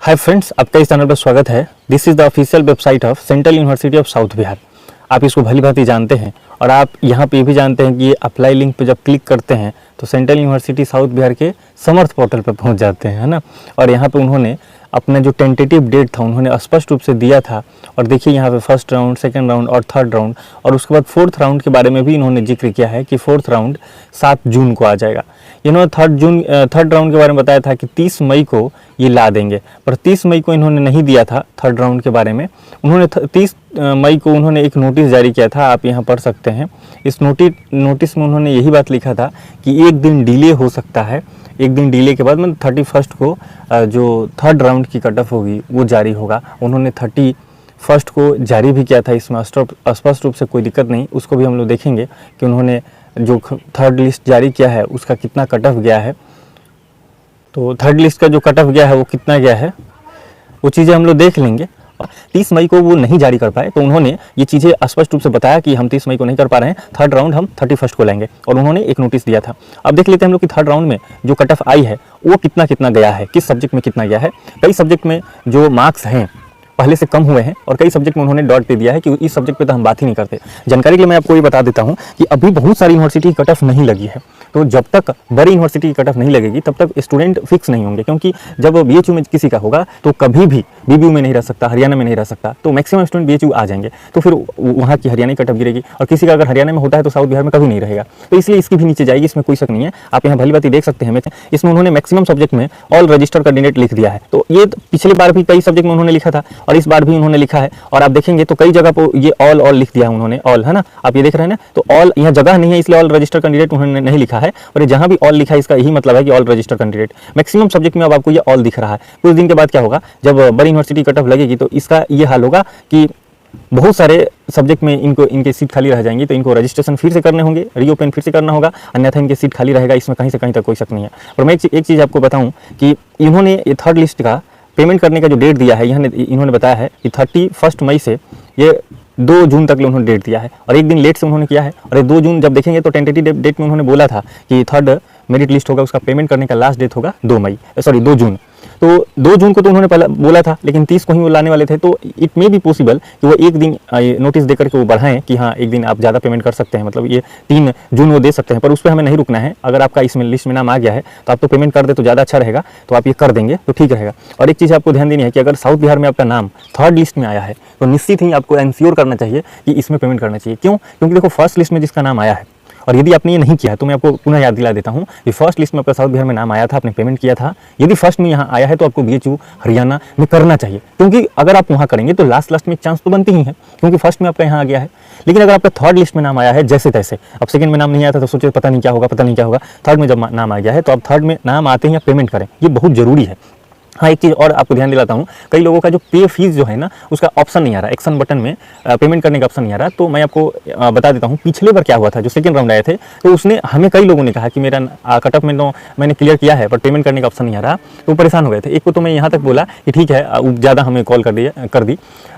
Hi friends, आपका इस channel पर स्वागत है। This is the official website of central university of south Bihar. आप इसको भली भांति जानते हैं और आप यहाँ पे भी जानते हैं कि ये अप्लाई लिंक पे जब क्लिक करते हैं तो सेंट्रल यूनिवर्सिटी साउथ बिहार के समर्थ पोर्टल पर पहुँच जाते हैं, है ना। और यहाँ पे उन्होंने अपना जो टेंटेटिव डेट था उन्होंने स्पष्ट रूप से दिया था। और देखिए यहाँ पे फर्स्ट राउंड, सेकंड राउंड और थर्ड राउंड, और उसके बाद फोर्थ राउंड के बारे में भी इन्होंने जिक्र किया है कि फोर्थ राउंड 7 जून को आ जाएगा। इन्होंने थर्ड राउंड के बारे में बताया था कि 30 मई को ये ला देंगे, पर 30 मई को इन्होंने नहीं दिया था थर्ड राउंड के बारे में। उन्होंने 30 मई को उन्होंने एक नोटिस जारी किया था, आप यहाँ पढ़ सकते हैं। इस नोटिस में उन्होंने यही बात लिखा था कि एक दिन डिले हो सकता है, एक दिन डिले के बाद मतलब 31 को जो थर्ड राउंड की कट ऑफ होगी वो जारी होगा। उन्होंने 31 को जारी भी किया था। इसमें स्पष्ट रूप से कोई दिक्कत नहीं, उसको भी हम लोग देखेंगे कि उन्होंने जो थर्ड लिस्ट जारी किया है उसका कितना कट ऑफ गया है। तो थर्ड लिस्ट का जो कट ऑफ गया है वो कितना गया है वो चीज़ें हम लोग देख लेंगे। 30 मई को वो नहीं जारी कर पाए तो उन्होंने ये चीज़ें स्पष्ट रूप से बताया कि हम 30 मई को नहीं कर पा रहे हैं, थर्ड राउंड हम 31 को लेंगे, और उन्होंने एक नोटिस दिया था। अब देख लेते हैं हम लोग कि थर्ड राउंड में जो कट ऑफ आई है वो कितना कितना गया है, किस सब्जेक्ट में कितना गया है। कई सब्जेक्ट में जो मार्क्स हैं पहले से कम हुए हैं और कई सब्जेक्ट में उन्होंने डॉट दे दिया है कि इस सब्जेक्ट पे तो हम बात ही नहीं करते। जानकारी के लिए मैं आपको ये बता देता हूँ कि अभी बहुत सारी यूनिवर्सिटी की कट ऑफ नहीं लगी है, तो जब तक बड़ी यूनिवर्सिटी की कट ऑफ नहीं लगेगी तब तक स्टूडेंट फिक्स नहीं होंगे, क्योंकि जब बीएचयू में किसी का होगा तो कभी भी बीबीयू में नहीं रह सकता, हरियाणा में नहीं रह सकता, तो मैक्सिमम स्टूडेंट बीएचयू आ जाएंगे, तो फिर वहाँ की हरियाणा की कट ऑफ गिरेगी। और किसी का अगर हरियाणा में होता है तो साउथ बिहार में कभी नहीं रहेगा, तो इसलिए इसकी भी नीचे जाएगी, इसमें कोई शक नहीं है। आप यहाँ भली बात देख सकते हैं। इसमें उन्होंने मैक्सिमम सब्जेक्ट में ऑल रजिस्टर्ड कैंडिडेट लिख दिया है, तो ये पिछली बार भी कई सब्जेक्ट में उन्होंने लिखा था और इस बार भी उन्होंने लिखा है। और आप देखेंगे तो कई जगह पर ये ऑल लिख दिया है उन्होंने, ऑल, है ना। आप ये देख रहे हैं ना, तो ऑल यहाँ जगह नहीं है इसलिए ऑल रजिस्टर्ड कैंडिडेट उन्होंने नहीं लिखा है, और जहाँ भी ऑल लिखा है इसका यही मतलब है कि all registered candidate. Maximum subject में अब आपको ये ऑल दिख रहा है। कुछ दिन के बाद क्या होगा, जब बड़ी यूनिवर्सिटी कट ऑफ लगेगी तो इसका ये हाल होगा कि बहुत सारे सब्जेक्ट में इनके सीट खाली रह जाएंगी, तो इनको रजिस्ट्रेशन फिर से करने होंगे, रीओपन फिर से करना होगा, अन्यथा इनके सीट खाली रहेगा। इसमें कहीं से कहीं तक कोई शक नहीं है। और मैं एक चीज़ आपको बताऊं कि इन्होंने ये थर्ड लिस्ट का पेमेंट करने का जो डेट दिया है इन्होंने बताया है कि 31 मई से ये 2 जून तक उन्होंने डेट दिया है, और एक दिन लेट से उन्होंने किया है। और ये 2 जून जब देखेंगे तो टेंटेटिव डेट में उन्होंने बोला था कि थर्ड मेरिट लिस्ट होगा, उसका पेमेंट करने का लास्ट डेट होगा 2 जून। तो 2 जून को तो उन्होंने पहले बोला था, लेकिन 30 को ही वो लाने वाले थे, तो इट मे बी पॉसिबल कि वो एक दिन नोटिस देकर के वो बढ़ाएं कि हाँ एक दिन आप ज़्यादा पेमेंट कर सकते हैं, मतलब ये 3 जून वो दे सकते हैं। पर उस पर हमें नहीं रुकना है। अगर आपका इसमें लिस्ट में नाम आ गया है तो आप तो पेमेंट कर दे तो ज़्यादा अच्छा रहेगा, तो आप ये कर देंगे तो ठीक रहेगा। और एक चीज़ आपको ध्यान देनी है कि अगर साउथ बिहार में आपका नाम थर्ड लिस्ट में आया है तो निश्चित ही आपको एंश्योर करना चाहिए कि इसमें पेमेंट करना चाहिए। क्यों? क्योंकि देखो फर्स्ट लिस्ट में जिसका नाम आया है, और यदि आपने ये नहीं किया है तो मैं आपको पुनः याद दिला देता हूँ कि फर्स्ट लिस्ट में आपका साउथ बिहार में नाम आया था, आपने पेमेंट किया था। यदि फर्स्ट में यहाँ आया है तो आपको बीएचयू हरियाणा में करना चाहिए, क्योंकि अगर आप वहाँ करेंगे तो लास्ट में एक चांस तो बनती ही है, क्योंकि फर्स्ट में आपका यहाँ आ गया है। लेकिन अगर आपका थर्ड लिस्ट में नाम आया है जैसे तैसे, अब सेकंड में नाम नहीं आया था तो सोचे पता नहीं क्या होगा, थर्ड में जब नाम आ गया है तो आप थर्ड में नाम आते ही आप पेमेंट करें, ये बहुत जरूरी है। हाँ, एक चीज़ और आपको ध्यान दिलाता हूँ, कई लोगों का जो पे फीस जो है ना उसका ऑप्शन नहीं आ रहा, एक्शन बटन में पेमेंट करने का ऑप्शन नहीं आ रहा। तो मैं आपको बता देता हूँ, पिछले बार क्या हुआ था, जो सेकंड राउंड आए थे तो उसने हमें कई लोगों ने कहा कि मेरा कट ऑफ में तो मैंने क्लियर किया है पर पेमेंट करने का ऑप्शन नहीं आ रहा, तो परेशान हो गए थे। एक को तो मैं यहाँ तक बोला कि ठीक है, ज़्यादा हमें कॉल कर दी,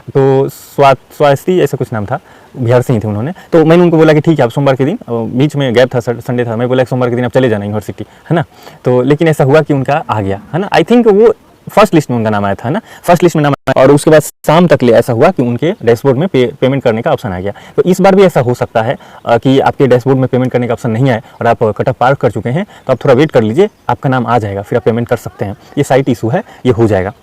तो स्वास्थी ऐसा कुछ नाम था, बिहार से ही थे उन्होंने। तो मैंने उनको बोला कि ठीक है आप सोमवार के दिन, बीच में गैप था, संडे था, मैं बोला सोमवार के दिन आप चले जाना यूनिवर्सिटी, है ना। तो लेकिन ऐसा हुआ कि उनका आ गया, है ना। आई थिंक वो फर्स्ट लिस्ट में उनका नाम आया था ना, फर्स्ट लिस्ट में नाम आया, और उसके बाद शाम तक ले ऐसा हुआ कि उनके डैशबोर्ड में पेमेंट करने का ऑप्शन आ गया। तो इस बार भी ऐसा हो सकता है कि आपके डैशबोर्ड में पेमेंट करने का ऑप्शन नहीं आए और आप कट ऑफ पार कर चुके हैं, तो आप थोड़ा वेट कर लीजिए, आपका नाम आ जाएगा, फिर आप पेमेंट कर सकते हैं। ये साइट इशू है, ये हो जाएगा।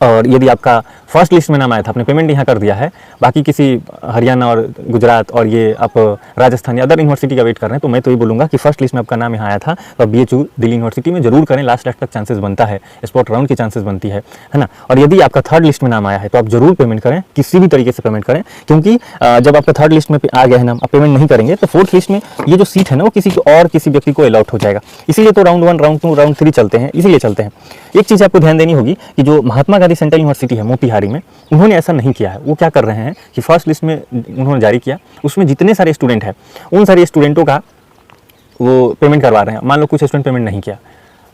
और यदि आपका फर्स्ट लिस्ट में नाम आया था, आपने पेमेंट यहाँ कर दिया है, बाकी किसी हरियाणा और गुजरात और ये आप राजस्थान या अदर यूनिवर्सिटी का वेट कर रहे हैं, तो मैं तो ये बोलूँगा कि फर्स्ट लिस्ट में आपका नाम यहाँ आया था तो आप बीएचयू दिल्ली यूनिवर्सिटी में जरूर करें, लास्ट तक चांसेस बनता है, स्पॉट राउंड की चांसेस बनती है ना। और यदि आपका थर्ड लिस्ट में नाम आया है तो आप जरूर पेमेंट करें, किसी भी तरीके से पेमेंट करें, क्योंकि जब आपका थर्ड लिस्ट में आ गया है नाम, आप पेमेंट नहीं करेंगे तो फोर्थ लिस्ट में ये जो सीट है ना वो किसी व्यक्ति को अलॉट हो जाएगा। इसीलिए तो राउंड 1, राउंड 2, राउंड 3 चलते हैं, इसीलिए चलते हैं। एक चीज़ आपको ध्यान देनी होगी कि जो महात्मा गांधी सेंट्रल यूनिवर्सिटी है मोतीहारी में, उन्होंने ऐसा नहीं किया है। वो क्या कर रहे हैं कि फर्स्ट लिस्ट में उन्होंने जारी किया, उसमें जितने सारे स्टूडेंट हैं उन सारे स्टूडेंटों का वो पेमेंट करवा रहे हैं। मान लो कुछ स्टूडेंट पेमेंट नहीं किया,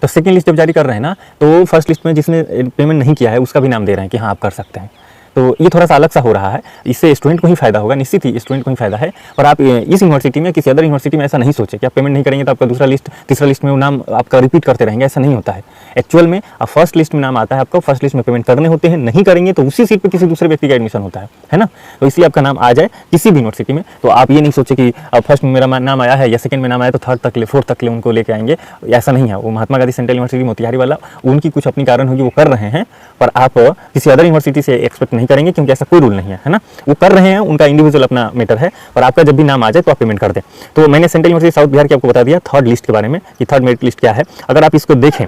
तो सेकंड लिस्ट जब जारी कर रहे हैं ना, तो फर्स्ट लिस्ट में जिसने पेमेंट नहीं किया है उसका भी नाम दे रहे हैं कि हाँ आप कर सकते हैं। तो ये थोड़ा सा अलग सा हो रहा है, इससे स्टूडेंट को ही फायदा होगा, निश्चित ही स्टूडेंट को ही फायदा है। और आप इस यूनिवर्सिटी में किसी अदर यूनिवर्सिटी में ऐसा नहीं सोचे कि आप पेमेंट नहीं करेंगे तो आपका दूसरा लिस्ट तीसरा लिस्ट में वो नाम आपका रिपीट करते रहेंगे, ऐसा नहीं होता है। एक्चुअल में आप फर्स्ट लिस्ट में नाम आता है, आपको फर्स्ट लिस्ट में पेमेंट करने होते हैं, नहीं करेंगे तो उसी सीट पर किसी दूसरे व्यक्ति का एडमिशन होता है ना। तो इसलिए आपका नाम आ जाए किसी भी यूनिवर्सिटी में तो आप ये नहीं सोचे कि फर्स्ट में मेरा नाम आया है या सेकंड में नाम आया तो थर्ड तक ले फोर्थ तक ले उनको लेके आएंगे, ऐसा नहीं है। वो महात्मा गांधी सेंट्रल यूनिवर्सिटी मोतिहारी वाला उनकी कुछ अपनी कारण होगी, वो कर रहे हैं, पर आप किसी अदर यूनिवर्सिटी से एक्सपेक्ट नहीं करेंगे क्योंकि ऐसा कोई रूल नहीं है ना। वो कर रहे हैं, उनका इंडिविजुअल अपना मैटर है, पर आपका जब भी नाम आ जाए तो आप पेमेंट कर दें। तो मैंने सेंट्रल यूनिवर्सिटी साउथ बिहार की आपको बता दिया थर्ड लिस्ट के बारे में कि थर्ड मेरिट लिस्ट क्या है। अगर आप इसको देखें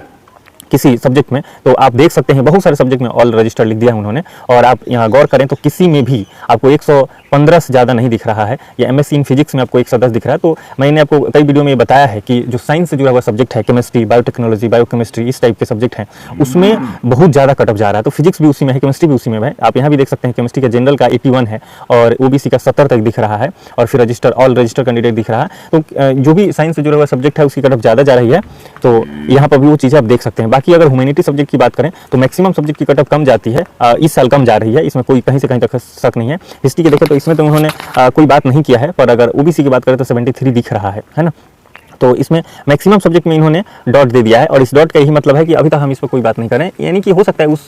किसी सब्जेक्ट में तो आप देख सकते हैं बहुत सारे सब्जेक्ट में ऑल रजिस्टर लिख दिया है उन्होंने, और आप यहाँ गौर करें तो किसी में भी आपको 115 से ज़्यादा नहीं दिख रहा है, या एमएससी इन फिजिक्स में आपको 110 दिख रहा है। तो मैंने आपको कई वीडियो में बताया है कि जो साइंस से जुड़ा हुआ सब्जेक्ट है, केमिस्ट्री, बायोटेक्नोलॉजी, बायोकेमिस्ट्री, इस टाइप के सब्जेक्ट हैं, उसमें बहुत ज़्यादा कटअप जा रहा है। तो फिजिक्स भी उसी में है, केमिस्ट्री भी उसी में है। आप यहाँ भी देख सकते हैं केमिस्ट्री का जनरल का 81 है और ओबीसी का 70 तक दिख रहा है, और फिर रजिस्टर ऑल रजिस्टर कैंडिडेट दिख रहा है। तो जो भी साइंस से जुड़ा हुआ सब्जेक्ट है उसकी कटअप ज़्यादा जा रही है, तो यहाँ पर भी वो चीज़ें आप देख सकते हैं। बाकी अगर ह्यूमैनिटी सब्जेक्ट की बात करें तो मैक्सिमम सब्जेक्ट की कटअप कम जाती है, इस साल कम जा रही है, इसमें कोई कहीं से कहीं तक शक नहीं है। हिस्ट्री के देखें तो इसमें तो उन्होंने कोई बात नहीं किया है, पर अगर ओबीसी की बात करें तो 73 दिख रहा है ना। तो इसमें मैक्सिमम सब्जेक्ट में इन्होंने डॉट दे दिया है, और इस डॉट का यही मतलब है कि अभी तक हम इस पर कोई बात नहीं करें, यानी कि हो सकता है उस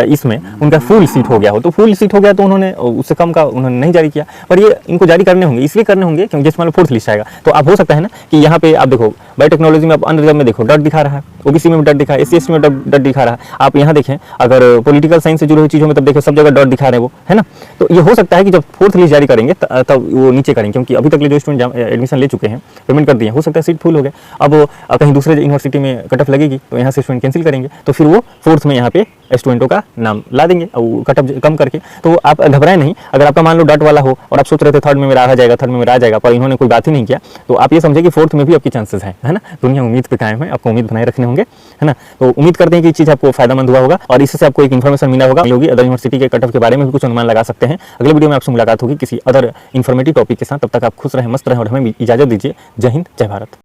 इसमें उनका फुल सीट हो गया हो, तो फुल सीट हो गया तो उन्होंने उससे कम का उन्होंने नहीं जारी किया, पर ये इनको जारी करने होंगे, इसलिए करने होंगे क्योंकि जैसे मान लो फोर्थ लिस्ट आएगा तो आप हो सकता है ना कि यहाँ पे आप देखो बायोटेक्नोलॉजी में आप अनरिजर्व में देखो डॉट दिखा रहा है, ओबीसी में डॉट दिखा है, एससी एसटी में डॉट दिखा रहा है। आप यहाँ देखें अगर पॉलिटिकल साइंस से जुड़ी हुई चीज़ों में तब देखो सब जगह डॉट दिखा रहे हैं वो, है ना। तो ये हो सकता है कि जब फोर्थ लिस्ट जारी करेंगे तब वो नीचे करेंगे, क्योंकि अभी तक जो स्टूडेंट एडमिशन ले चुके हैं, पेमेंट कर दिए, हो सकता है सीट फुल हो गए, अब कहीं दूसरे यूनिवर्सिटी में कटअप लगेगी तो यहाँ से स्टूडेंट कैंसिल करेंगे, तो फिर वो फोर्थ में यहाँ पे स्टूडेंटों का नाम ला देंगे और कटअप कम करके। तो आप घबराएं नहीं, अगर आपका मान लो डॉट वाला हो और आप सोच रहे थे थर्ड में मेरा आ जाएगा, थर्ड में मेरा आ जाएगा, पर इन्होंने कोई बात ही नहीं किया, तो आप ये समझे कि फोर्थ में भी आपके चांसेस हैं, है ना। दुनिया उम्मीद पे कायम है, आपको उम्मीद बनाए रखने होंगे, है ना। तो उम्मीद करते हैं कि ये चीज़ आपको फायदेमंद हुआ होगा और इससे आपको एक इन्फॉर्मेशन मिला होगा अदर यूनिवर्सिटी के कटअप के बारे में भी कुछ अनुमान लगा सकते हैं। अगले वीडियो में आपसे मुलाकात होगी किसी अदर इन्फॉर्मेटिव टॉपिक के साथ, तब तक आप खुश रहें, मस्त रहें और हमें इजाजत दीजिए। जय हिंद, जय भारत।